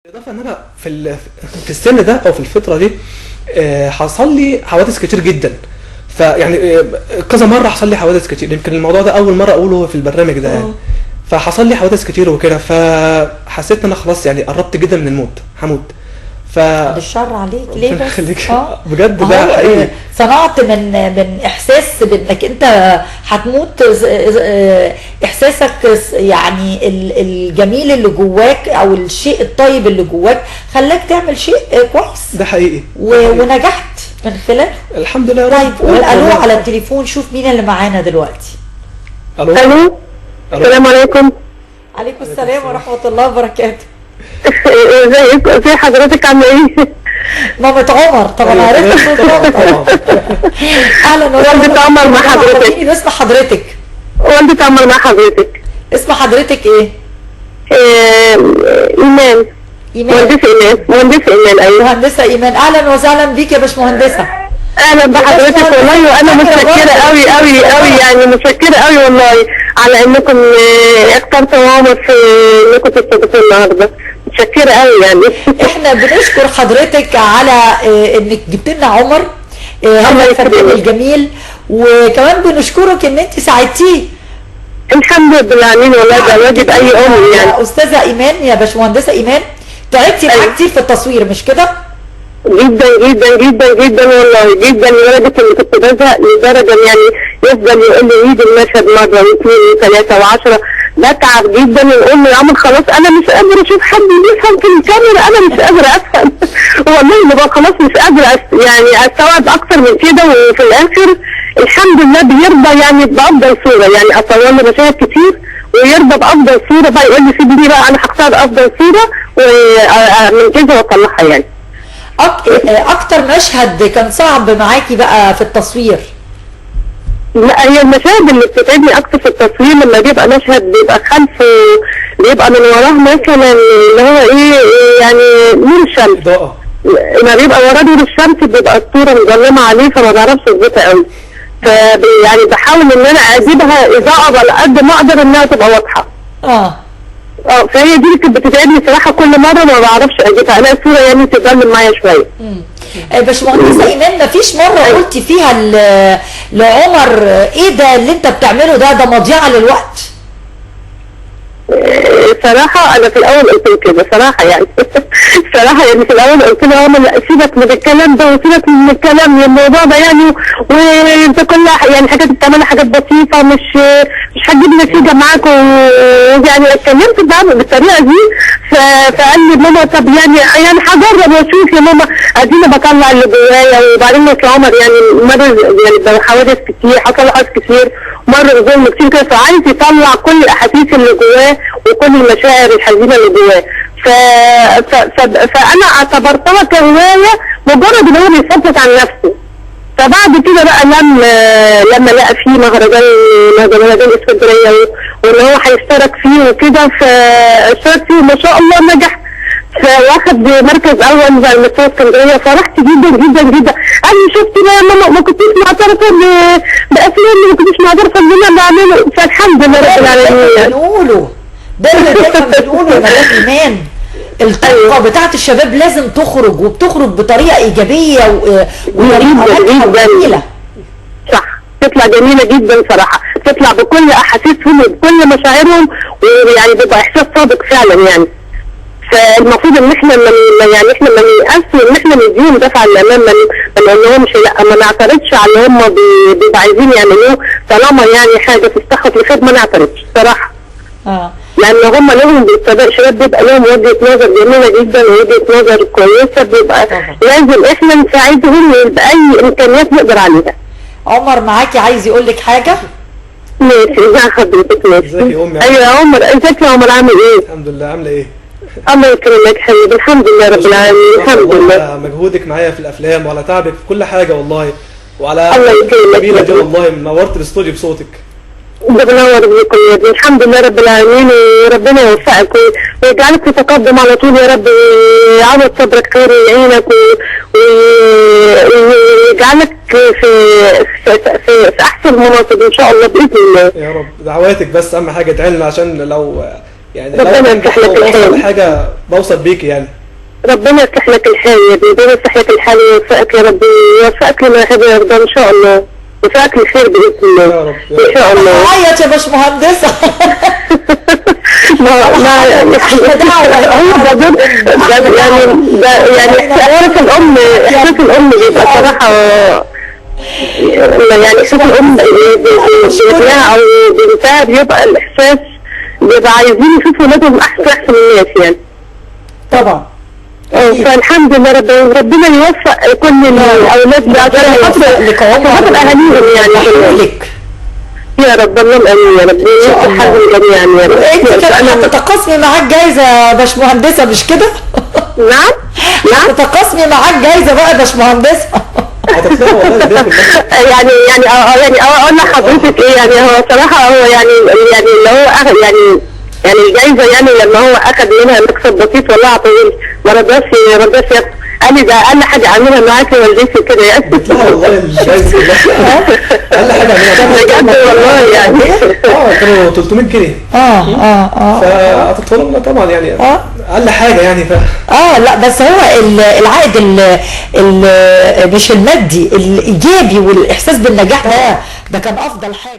بالإضافة إن أنا في السن ده أو في الفترة دي حصل لي حوادث كتير جدا. فيعني كذا مرة حصل لي حوادث كتير، يمكن الموضوع ده أول مرة أقوله في البرنامج ده يعني. فحصل لي حوادث كتير وكده، فحسيت إن أنا خلاص يعني قربت جدا من الموت، هموت. بالشر عليك ليه ربنا بس؟ يخليك. بجد ده حقيقي. صنعت من احساس بانك انت هتموت، احساسك يعني الجميل اللي جواك او الشيء الطيب اللي جواك خلاك تعمل شيء كويس. ده حقيقي. ونجحت من خلاله. الحمد لله. طيب قول الو على التليفون، شوف مين اللي معانا دلوقتي. الو. الو. السلام عليكم. عليكم السلام ورحمه الله وبركاته. ازي حضرتك، عامله ايه؟ مامة عمر طبعا عرفت صوت عمر. اهلا وسهلا. والدة عمر مع حضرتك. اسم حضرتك؟ والدة عمر مع حضرتك. اسم حضرتك ايه؟ ايمان. مهندسة ايمان. ايوه مهندسة ايمان، اهلا وسهلا بيك يا باشمهندسة. اهلا بحضرتك والله، وانا متشكرة قوي قوي قوي، يعني متشكرة قوي والله على انكم اخترتوا عمر في انكم تستضيفوا النهارده. متشكرة قوي يعني. احنا بنشكر حضرتك على انك جبت لنا عمر هذا الفنان الجميل، وكمان بنشكرك ان انت ساعدتيه. الحمد لله العالمين، والله ده واجب اي ام يعني. يا استاذة ايمان، يا باشمهندسة ايمان، تعبتي معاه كتير في التصوير مش كده؟ جدا جدا جدا جدا والله، جدا لدرجه اني كنت بزهق، لدرجه يعني يفضل يقول لي عيد المشهد مره واثنين وثلاثه وعشره. بتعب جدا ونقول له يا عم خلاص انا مش قادره اشوف حد بيفهم في الكاميرا، انا مش قادره افهم. والله ببقى خلاص مش قادره يعني استوعب اكتر من كده، وفي الاخر الحمد لله بيرضى يعني بافضل صوره، يعني اصور له مشاهد كتير ويرضى بافضل صوره، بقى يقول لي سيبي لي بقى انا هختار افضل صوره ومنجزها واطلعها يعني. اكتر مشهد كان صعب معاكي بقى في التصوير؟ لا، هي المشاهد اللي بتتعبني اكتر في التصوير لما بيبقى مشهد بيبقى خلفه، بيبقى من وراه مثلا اللي هو ايه يعني نور الشمس. اضاءة. لما بيبقى وراه نور الشمس بيبقى الصورة مظلمة عليه، فما بعرفش اظبطها قوي. يعني بحاول ان انا اجيبها اضاءة على قد ما اقدر انها تبقى واضحة. فهي دي اللي كانت بتتعبني صراحة، كل مرة ما بعرفش اجيبها، انا الصورة يعني تضلم معايا شوية. باشمهندسة ايمان، مفيش مرة قلتي فيها لعمر ايه ده اللي انت بتعمله ده مضيعة للوقت؟ صراحة أنا في الأول قلت له كده صراحة يعني. صراحة يعني في الأول قلت له عمر لا سيبك من الكلام ده وسيبك من الكلام الموضوع ده يعني، وأنت كلها يعني حاجات بتعملها حاجات بسيطة، مش هتجيب نتيجة معاك، ويعني اتكلمت بالطريقة دي. فقال لي ماما طب يعني هجرب واشوف يا ماما، اديني بطلع اللي جوايا. وبعدين مثل عمر يعني مر يعني بحوادث كتير، حصل حوادث كتير، مر بظلم كتير كده، فعايز يطلع كل الاحاسيس اللي جواه وكل المشاعر الحزينه اللي جواه. فانا اعتبرتها كهوايه، مجرد ان هو بيفضفض عن نفسه. فبعد كده بقى لما لقى فيه مهرجان اسكندريه وان هو هيشترك فيه وكده، فاشترك فيه ما شاء الله نجح، فواخد مركز اول على مستوى اسكندريه. فرحت جدا جدا جدا. قال لي شفتي بقى يا ماما، ما كنتيش معترفه بافلام، ما كنتيش معترفه ان انا بعمله. فالحمد لله رب العالمين. ده اللي دايما بنقوله يا مدام ايمان، الطاقة بتاعت الشباب لازم تخرج، وبتخرج بطريقة إيجابية وطريقة جميلة. صح، تطلع جميلة جدا صراحة، تطلع بكل أحاسيسهم وبكل مشاعرهم، ويعني بيبقى إحساس صادق فعلا يعني. فالمفروض إن إحنا ما نيأسش إن إحنا نديهم دفعة للأمام، ما نقولهمش لا، ما نعترضش على اللي هم بيبقوا عايزين يعملوه، طالما يعني حاجة تستحق الخير ما نعترضش صراحة. لان هم لهم الشباب بيبقى لهم وجهه نظر جميله جدا ووجهه نظر كويسه، بيبقى لازم احنا نساعدهم باي امكانيات نقدر عليها. عمر معاكي عايز يقول لك حاجه؟ ماشي، ازي حضرتك؟ ماشي. ازيك يا امي؟ ايوه يا عمر، ازيك يا عمر، عامل ايه؟ الحمد لله. عامله ايه؟ الله يكرمك حبيبي، الحمد لله رب العالمين. الحمد لله على مجهودك معايا في الافلام وعلى تعبك في كل حاجه والله، وعلى الله يكرمك دي والله نورت الاستوديو بصوتك. ده بنور بيكم يا ابني، الحمد لله رب العالمين، وربنا يوفقك ويجعلك تتقدم على طول يا رب، ويعوض صبرك خير ويعينك ويجعلك في احسن مناصب ان شاء الله باذن الله. يا رب. دعواتك بس اهم حاجه، ادعي لنا عشان لو يعني ربنا لو يفتح لك بوصل الحال. لحاجه بوصل بيكي يعني. ربنا يفتح لك الحال يا ابني، ربنا يفتح لك الحال ويوفقك يا رب، ويوفقك لما يحب ويرضى ان شاء الله، ويوفقك للخير باذن الله يا رب يا ان شاء الله. عيط يا باشمهندسه. ما يعني هو ده يعني احساس الام، احساس الام بيبقى صراحه يعني احساس الام بابنها او بنتها بيبقى الاحساس بيبقى عايزين يشوفوا ولادهم احسن الناس يعني. طبعا. فالحمد لله ربنا يوفق كل الاولاد عشان خاطر اهاليهم يعني. يا رب اللهم امين يا رب، يوفق حظهم جميعا يا رب. انت كمان هتتقاسمي معاك جايزه يا باشمهندسه مش كده؟ نعم نعم هتتقاسمي معاك جايزه بقى يا باشمهندسه. هتطلعوا والله البيت كلها. يعني اقول لحضرتك ايه، يعني هو صراحه هو يعني اللي هو يعني الجايزه يعني لما هو اخذ منها مكسب بسيط والله طويل ما رضاش ياخد. قال لي ده اقل حاجه اعملها معاكي والدتي كده يعني. بيطلعوا والله الجايزه كلها. اقل حاجه اعملها بجد والله يعني. كانوا 300 جنيه. فهتدخلوا طبعا يعني اقل حاجه يعني لا بس هو العائد مش المادي الايجابي والاحساس بالنجاح ده كان افضل حاجه.